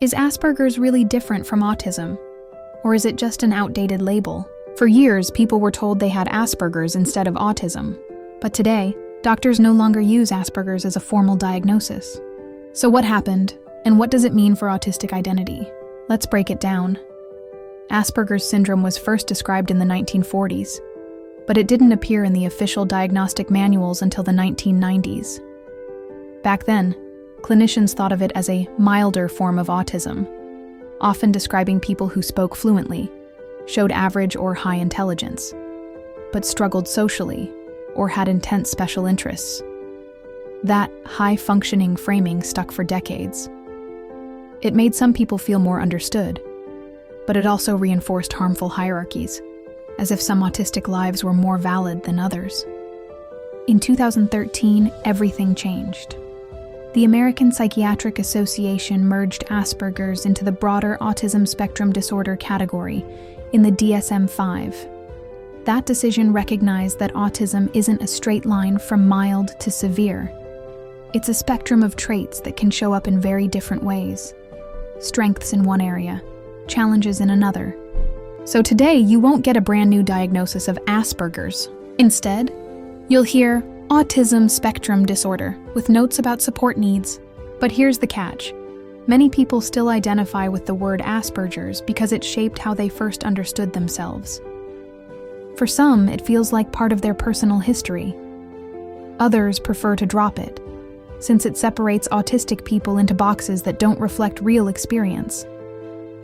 Is Asperger's really different from autism? Or is it just an outdated label? For years, people were told they had Asperger's instead of autism. But today, doctors no longer use Asperger's as a formal diagnosis. So what happened, and what does it mean for autistic identity? Let's break it down. Asperger's syndrome was first described in the 1940s, but it didn't appear in the official diagnostic manuals until the 1990s. Back then, clinicians thought of it as a milder form of autism, often describing people who spoke fluently, showed average or high intelligence, but struggled socially or had intense special interests. That high-functioning framing stuck for decades. It made some people feel more understood, but it also reinforced harmful hierarchies, as if some autistic lives were more valid than others. In 2013, everything changed. The American Psychiatric Association merged Asperger's into the broader Autism Spectrum Disorder category in the DSM-5. That decision recognized that autism isn't a straight line from mild to severe. It's a spectrum of traits that can show up in very different ways. Strengths in one area, challenges in another. So today, you won't get a brand new diagnosis of Asperger's. Instead, you'll hear Autism Spectrum Disorder with notes about support needs. But here's the catch. Many people still identify with the word Asperger's because it shaped how they first understood themselves. For some, it feels like part of their personal history. Others prefer to drop it, since it separates autistic people into boxes that don't reflect real experience.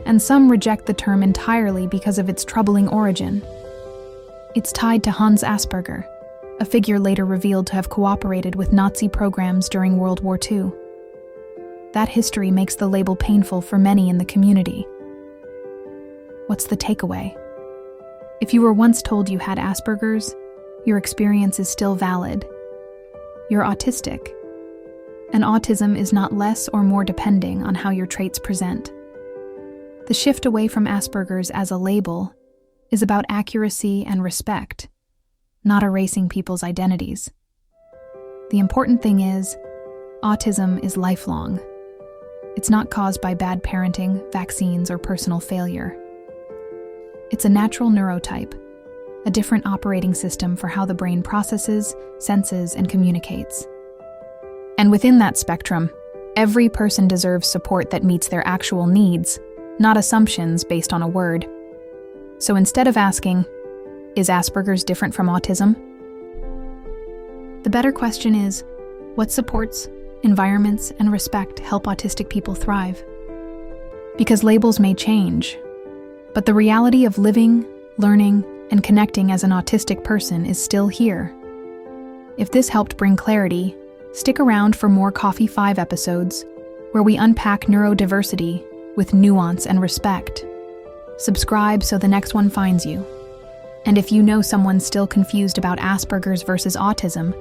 And some reject the term entirely because of its troubling origin. It's tied to Hans Asperger, a figure later revealed to have cooperated with Nazi programs during World War II. That history makes the label painful for many in the community. What's the takeaway? If you were once told you had Asperger's, your experience is still valid. You're autistic, and autism is not less or more depending on how your traits present. The shift away from Asperger's as a label is about accuracy and respect, not erasing people's identities. The important thing is, autism is lifelong. It's not caused by bad parenting, vaccines, or personal failure. It's a natural neurotype, a different operating system for how the brain processes, senses, and communicates. And within that spectrum, every person deserves support that meets their actual needs, not assumptions based on a word. So instead of asking, is Asperger's different from autism? The better question is, what supports, environments, and respect help autistic people thrive? Because labels may change, but the reality of living, learning, and connecting as an autistic person is still here. If this helped bring clarity, stick around for more Coffee 5 episodes, where we unpack neurodiversity with nuance and respect. Subscribe so the next one finds you. And if you know someone still confused about Asperger's versus autism,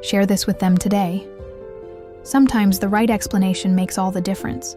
share this with them today. Sometimes the right explanation makes all the difference.